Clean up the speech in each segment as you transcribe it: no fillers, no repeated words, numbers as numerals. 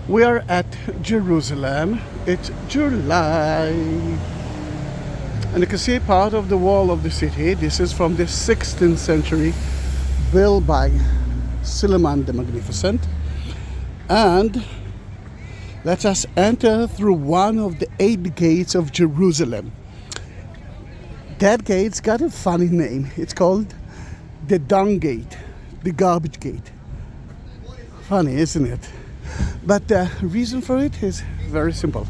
We are at Jerusalem. It's July. And you can see part of the wall of the city. This is from the 16th century, built by Suleiman the Magnificent. And let us enter through one of the 8 gates of Jerusalem. That gate's got a funny name. It's called the dung gate, the garbage gate. Funny, isn't it? But the reason for it is very simple.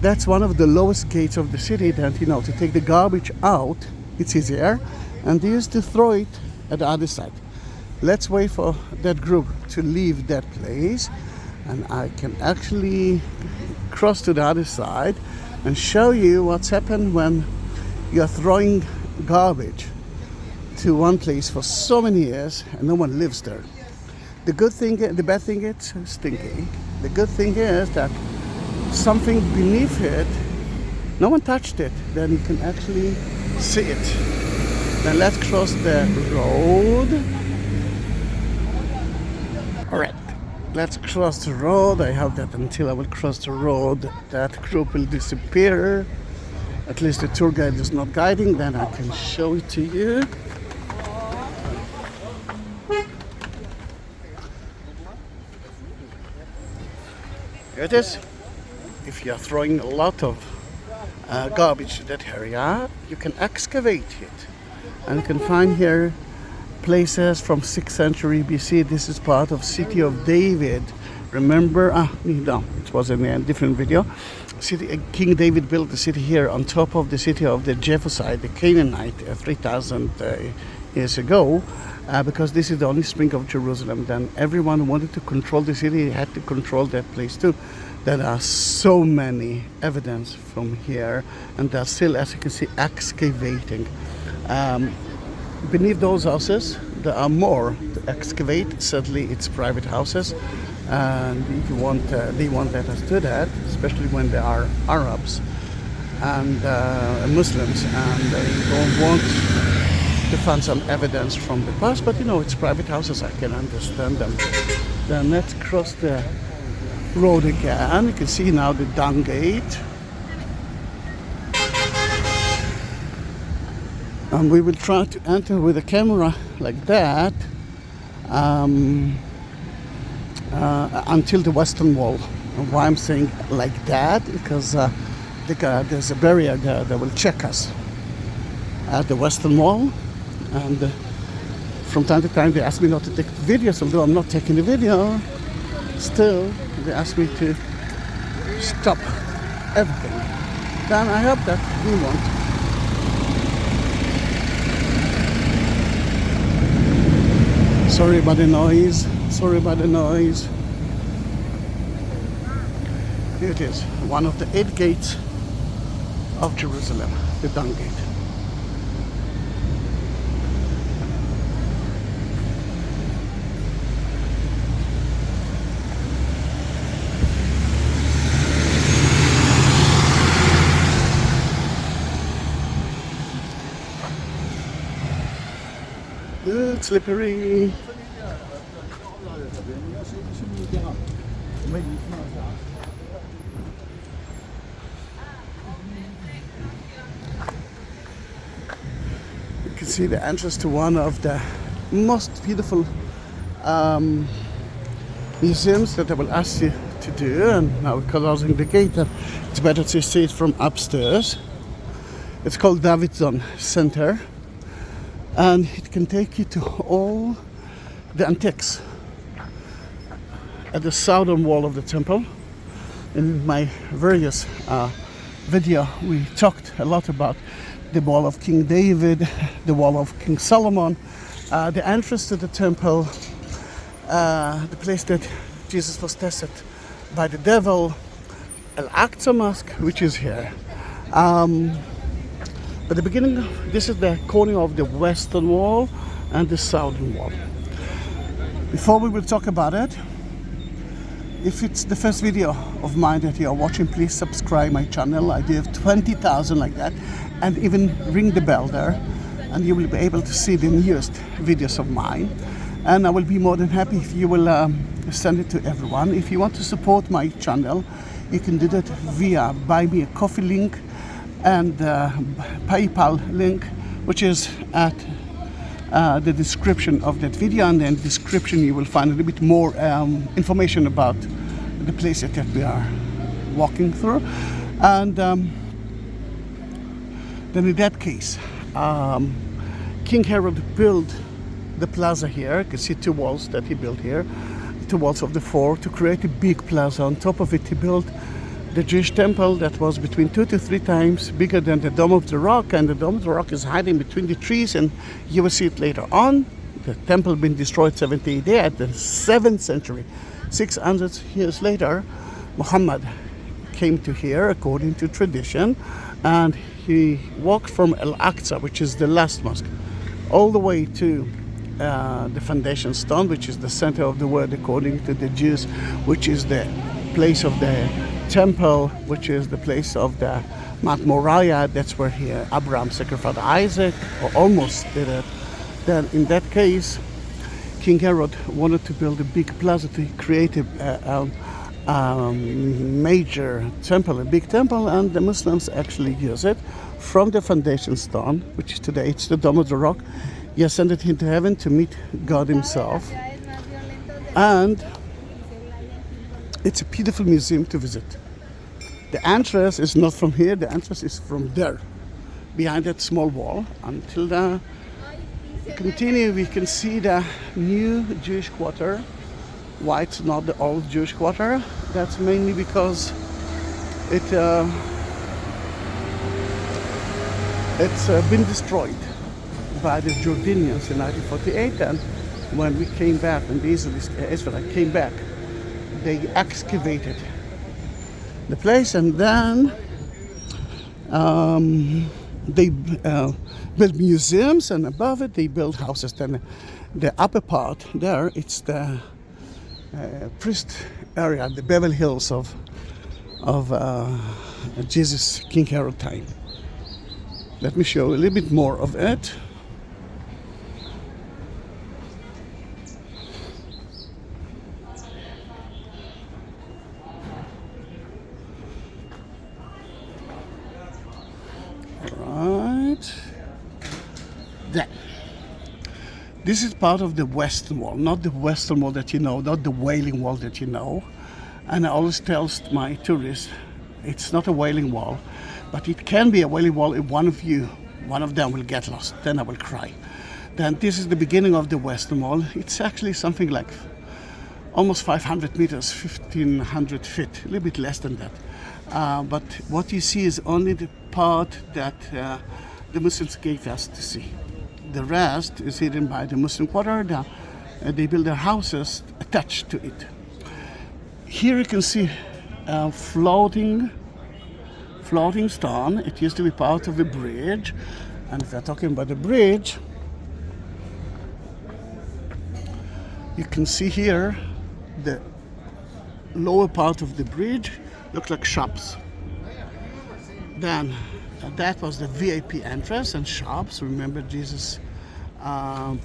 That's one of the lowest gates of the city that, to take the garbage out, it's easier. And they used to throw it at the other side. Let's wait for that group to leave that place. And I can actually cross to the other side and show you what's happened when you're throwing garbage to one place for so many years and no one lives there. The bad thing it's stinky. The good thing is that something beneath it, no one touched it. Then you can actually see it. Then let's cross the road. All right, let's cross the road. I hope that until I will cross the road, that group will disappear. At least the tour guide is not guiding. Then I can show it to you. Here it is. If you are throwing a lot of garbage to that area, you can excavate it. And you can find here places from 6th century BC. This is part of city of David. Remember? No, it was in a different video. King David built the city here on top of the city of the Jebusite, the Canaanite, 3,000 years ago. Because this is the only spring of Jerusalem. Then everyone who wanted to control the city had to control that place too. There are so many evidence from here, and they're still, as you can see, excavating. Beneath those houses, there are more to excavate. Certainly, it's private houses, and if you want, they won't let us do that, especially when there are Arabs and Muslims, and they don't want to find some evidence from the past, but it's private houses, I can understand them. Then let's cross the road again. You can see now the dung gate. And we will try to enter with a camera like that until the Western Wall. And why I'm saying like that, because there's a barrier there that will check us at the Western Wall. And from time to time they ask me not to take videos, although I'm not taking the video. Still, they ask me to stop everything. Then I hope that we won't. Sorry about the noise. Here it is, one of the 8 gates of Jerusalem, the dung gate. It's slippery. You can see the entrance to one of the most beautiful museums that I will ask you to do. And now we're closing the gate, it's better to see it from upstairs. It's called Davidson Center. And it can take you to all the antiques at the southern wall of the temple. In my various video, we talked a lot about the wall of King David, the wall of King Solomon, the entrance to the temple, the place that Jesus was tested by the devil, Al-Aqsa Mosque, which is here. At the beginning, this is the corner of the Western Wall and the Southern Wall. Before we will talk about it, if it's the first video of mine that you are watching, please subscribe my channel. I do have 20,000 like that, and even ring the bell there, and you will be able to see the newest videos of mine. and I will be more than happy if you will send it to everyone. If you want to support my channel, you can do that via Buy Me a Coffee link and PayPal link, which is at the description of that video, and in the description you will find a little bit more information about the place that we are walking through. And then in that case, King Herod built the plaza here. You can see two walls that he built here, two walls of the four, to create a big plaza. On top of it he built the Jewish temple that was between 2 to 3 times bigger than the Dome of the Rock, and the Dome of the Rock is hiding between the trees, and you will see it later on. The temple been destroyed 70 AD at the 7th century. 600 years later, Muhammad came to here according to tradition, and he walked from Al-Aqsa, which is the last mosque, all the way to the foundation stone, which is the center of the world according to the Jews, which is the place of the temple, which is the place of the Mount Moriah. That's where Abraham sacrificed Isaac, or almost did it. Then in that case, King Herod wanted to build a big plaza to create a major temple, a big temple, and the Muslims actually use it from the foundation stone, which is today it's the Dome of the Rock. He ascended into heaven to meet God himself, and it's a beautiful museum to visit. The entrance is not from here, the entrance is from there, behind that small wall. Until we continue, we can see the new Jewish quarter. Why it's not the old Jewish quarter? That's mainly because it's been destroyed by the Jordanians in 1948, and when we came back, when the Israelites came back, they excavated the place, and then they built museums, and above it they built houses. Then the upper part there, it's the priest area, the Beverly Hills of Jesus King Herod time. Let me show a little bit more of it. Then, this is part of the Western Wall, not the Western Wall that you know, not the Wailing Wall that you know. And I always tell my tourists, it's not a Wailing Wall, but it can be a Wailing Wall if one of them will get lost. Then I will cry. Then this is the beginning of the Western Wall. It's actually something like almost 500 meters, 1,500 feet, a little bit less than that. But what you see is only the part that the Muslims gave us to see. The rest is hidden by the Muslim quarter. They build their houses attached to it. Here you can see a floating stone. It used to be part of a bridge. And if we're talking about the bridge, you can see here the lower part of the bridge looks like shops. Then that was the VIP entrance and shops. Remember, Jesus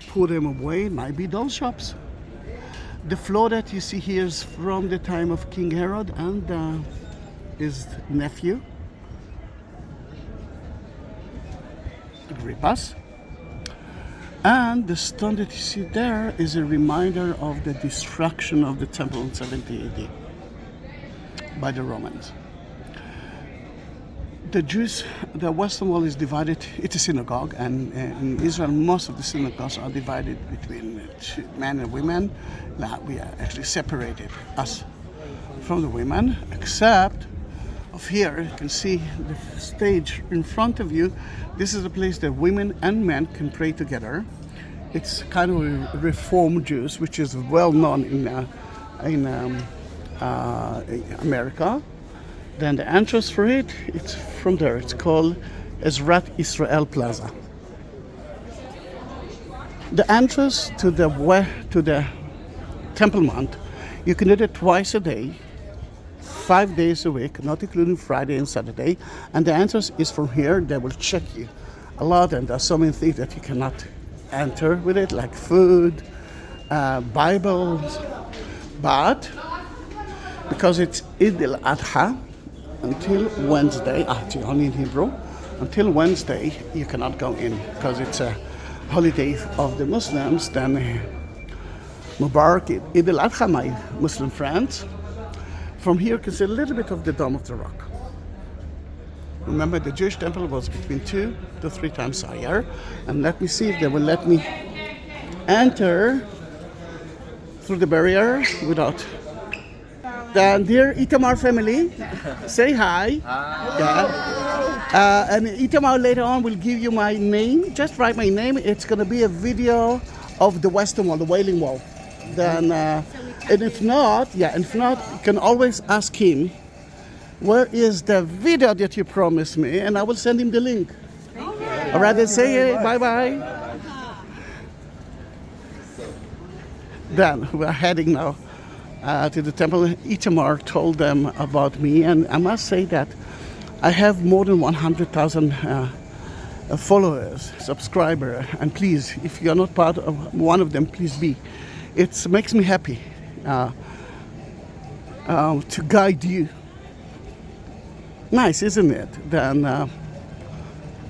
put them away. Might be those shops. The floor that you see here is from the time of King Herod and his nephew, Agrippas. And the stone that you see there is a reminder of the destruction of the temple in 70 AD by the Romans. The Jews, the Western Wall is divided, it's a synagogue, and in Israel most of the synagogues are divided between men and women. Now we are actually separated, us from the women, except of here you can see the stage in front of you. This is a place that women and men can pray together. It's kind of a Reformed Jews, which is well known in America. Then the entrance for it, it's from there. It's called Ezrat Israel Plaza. The entrance to the Temple Mount, you can do it twice a day, 5 days a week, not including Friday and Saturday. And the entrance is from here. They will check you a lot, and there are so many things that you cannot enter with it, like food, Bibles, but because it's Eid al-Adha, until Wednesday, actually only in Hebrew, until Wednesday you cannot go in because it's a holiday of the Muslims. Then Mubarak Eid al-Adha, my Muslim friends. From here you can see a little bit of the Dome of the Rock. Remember, the Jewish temple was between 2 to 3 times higher. And let me see if they will let me enter through the barrier without. Then, dear Itamar family, say hi. Hi. Yeah. And Itamar later on will give you my name. Just write my name. It's going to be a video of the Western Wall, the Wailing Wall. Then, and if not, you can always ask him, where is the video that you promised me? And I will send him the link. All right, then say bye-bye. Then we're heading now to the temple. Itamar told them about me, and I must say that I have more than 100,000 followers, subscribers, and please, if you're not part of one of them, please be. It makes me happy to guide you. Nice, isn't it? Then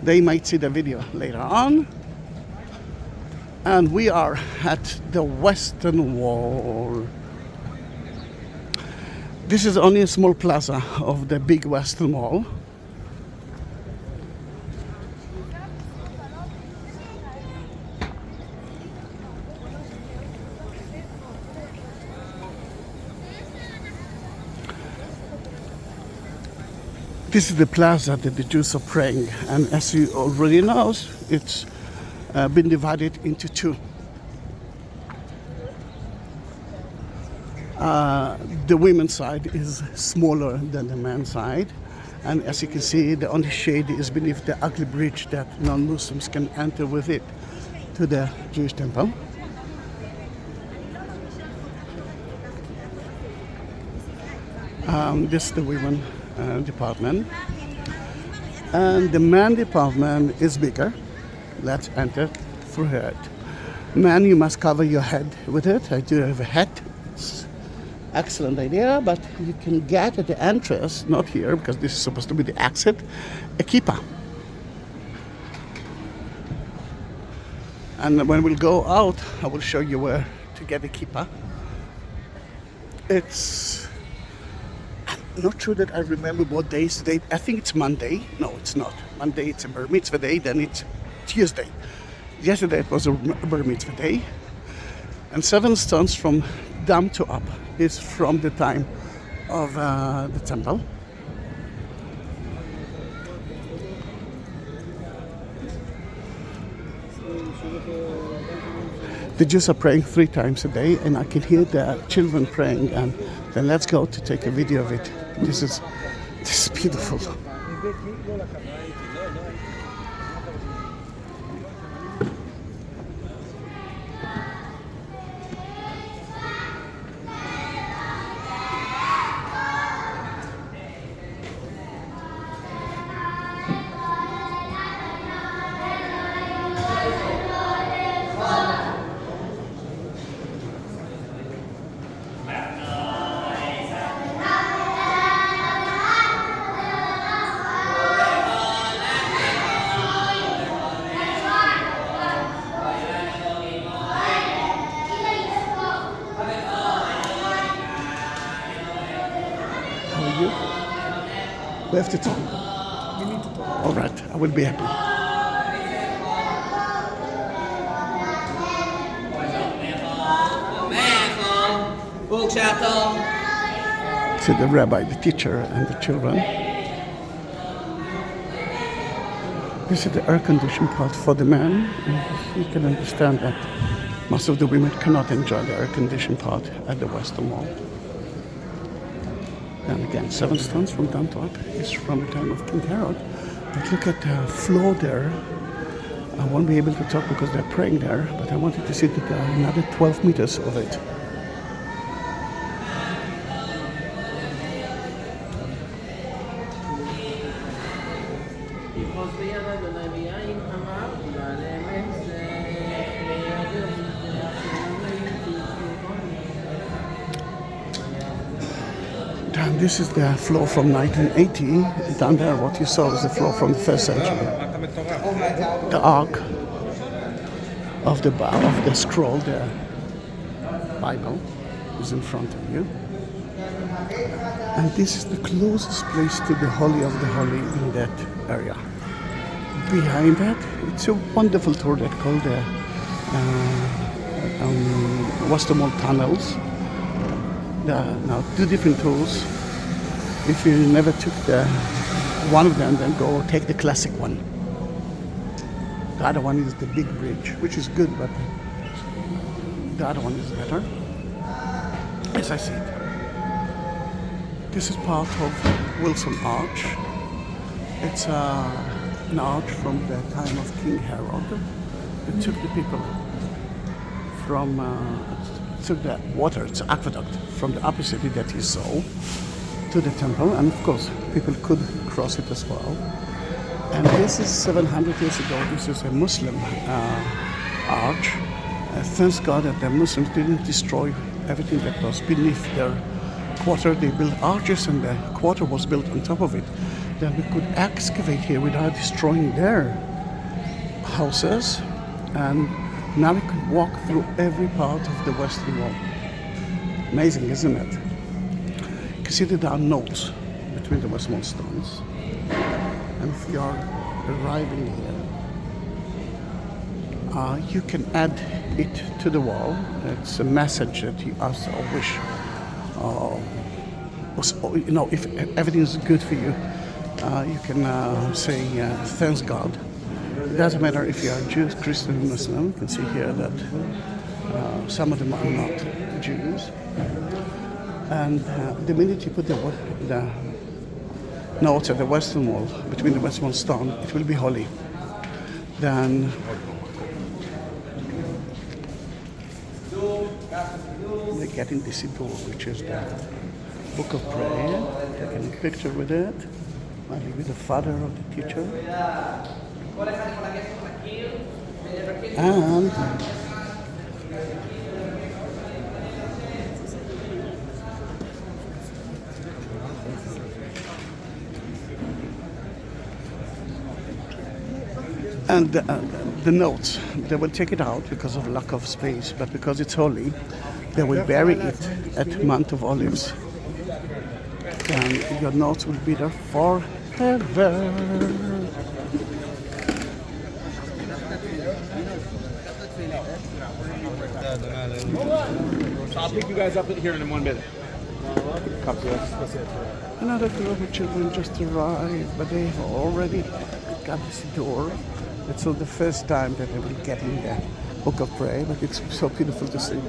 they might see the video later on. And we are at the Western Wall. This is only a small plaza of the big Western Wall. This is the plaza that the Jews are praying, and as you already know, it's been divided into 2. The women's side is smaller than the men's side, and as you can see, the only shade is beneath the ugly bridge that non-Muslims can enter with it to the Jewish temple. This is the women department, and the man department is bigger. Let's enter through it. Man, you must cover your head with it. I do have a hat. It's excellent idea, but you can get at the entrance, not here because this is supposed to be the exit, a kippah. And when we'll go out, I will show you where to get a kippah. It's not sure that I remember what day is today. I think it's Monday. No, it's not. Monday it's a Bar Mitzvah day, then it's Tuesday. Yesterday it was a Bar Mitzvah day. And 7 stones from down to up is from the time of the temple. The Jews are praying 3 times a day, and I can hear the children praying. And then let's go to take a video of it. This is beautiful. We have to talk. You need to talk. All right, I will be happy. So the rabbi, the teacher, and the children. This is the air-conditioned part for the men. And you can understand that most of the women cannot enjoy the air-conditioned part at the Western Wall. And again, 7 stones from down to up is from the time of King Herod. But look at the floor there. I won't be able to talk because they're praying there, but I wanted to see that there are another 12 meters of it. And this is the floor from 1980. Down there, what you saw is the floor from the first century. The ark of the scroll, the Bible, is in front of you. And this is the closest place to the Holy of the Holy in that area. Behind that, it's a wonderful tour that's called the Western Wall tunnels. There are now two different tours. If you never took one of them, then go take the classic one. The other one is the big bridge, which is good, but the other one is better. As I said, this is part of Wilson Arch. It's an arch from the time of King Herod that took the people from, took the water, it's aqueduct, from the upper city that you saw to the temple, and of course people could cross it as well. And this is 700 years ago. This is a Muslim arch. Thanks God that the Muslims didn't destroy everything that was beneath their quarter. They built arches and the quarter was built on top of it. Then we could excavate here without destroying their houses, and now we could walk through every part of the Western Wall. Amazing, isn't it? You can see that there are notes between the Western Wall stones. And if you are arriving here, you can add it to the wall. It's a message that you ask or wish. If everything is good for you, you can say thanks God. It doesn't matter if you are Jews, Christian, Muslim. You can see here that some of them are not Jews. And the minute you put the notes at the Western Wall, between the Western Wall stone, it will be holy. Then we're getting the Siddur, which is the book of prayer. Taking a picture with it, maybe with the father of the teacher. And the notes, they will take it out because of lack of space, but because it's holy, they will bury it at Mount of Olives. And your notes will be there forever. I'll pick you guys up here in 1 minute. Another group of children just arrived, but they have already got this door. It's not the first time that they will get in the book of prayer, but it's so beautiful to see.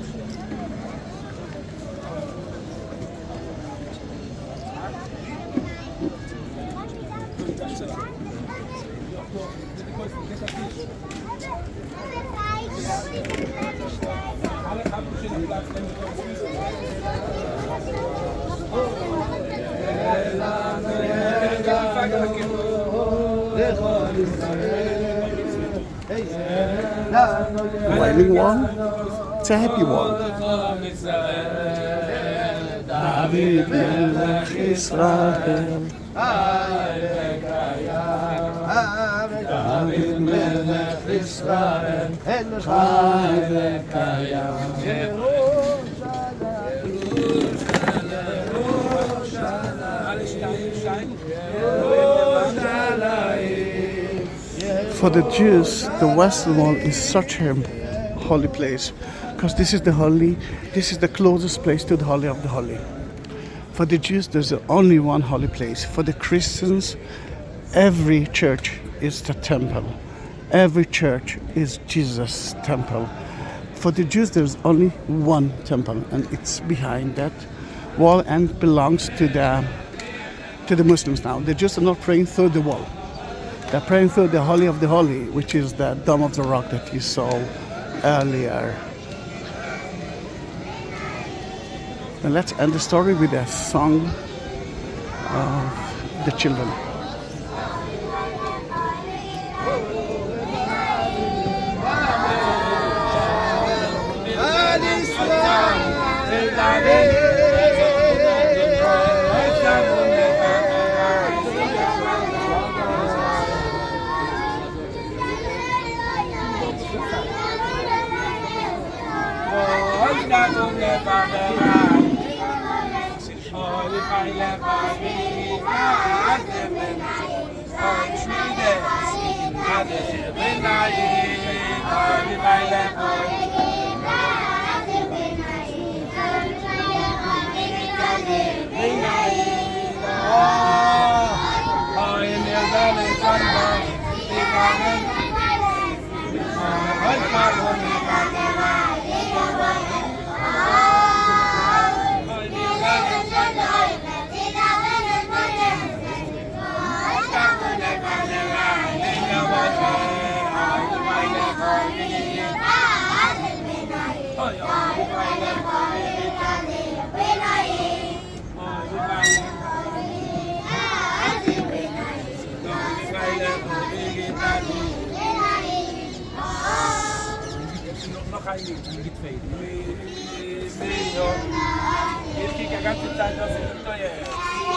Wailing Wall, it's a happy wall. David Melech Israel, David Melech Israel, Chai v'kayam. For the Jews, the Western Wall is such a holy place because this is the closest place to the Holy of the Holy. For the Jews, there's only one holy place. For the Christians, every church is the temple. Every church is Jesus' temple. For the Jews, there's only one temple, and it's behind that wall and belongs to the Muslims now. The Jews are not praying through the wall. They're praying through the Holy of the Holy, which is the Dome of the Rock that you saw earlier. And let's end the story with a song of the children.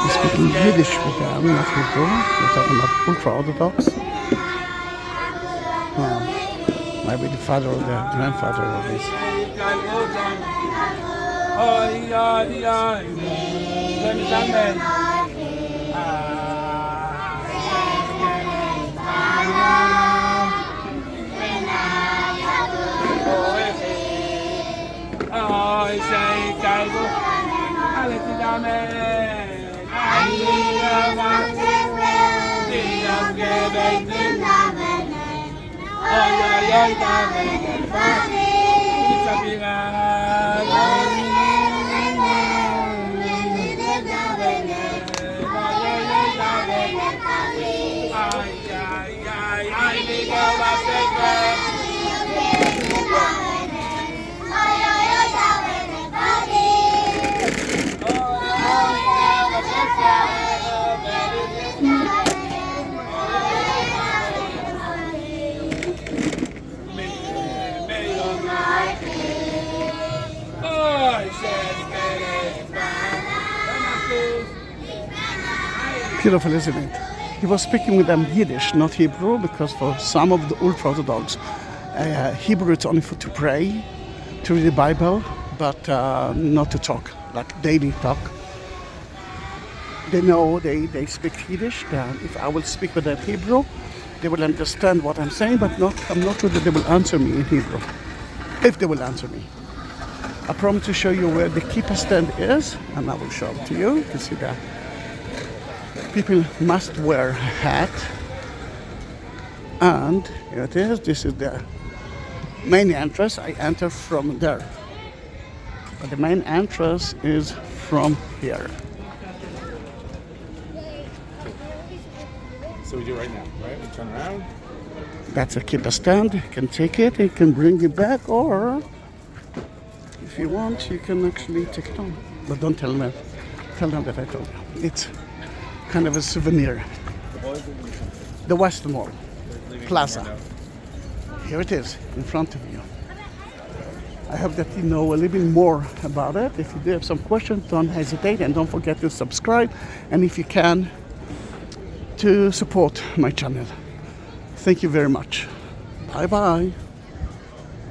We're speaking Yiddish with them, not Hebrew. We're talking about ultra-Orthodox. Maybe the father or the grandfather of this. Beautiful, isn't it? He was speaking with them Yiddish, not Hebrew, because for some of the ultra-Orthodox, Hebrew is only for to pray, to read the Bible, but not to talk, like daily talk. They know they speak Yiddish. If I will speak with them Hebrew, they will understand what I'm saying, but I'm not sure that they will answer me in Hebrew, if they will answer me. I promise to show you where the kippah stand is, and I will show it to you. You can see that. People must wear a hat, and here it is. This is the main entrance. I enter from there, but the main entrance is from here. So we do it right now, right? We turn around. That's a kippah stand. You can take it, you can bring it back, or if you want, you can actually take it on. But don't tell them. Tell them that I told you. It's kind of a souvenir. The Western Wall Plaza. Here it is, in front of you. I hope that you know a little bit more about it. If you do have some questions, don't hesitate, and don't forget to subscribe. And if you can, to support my channel. Thank you very much. Bye bye.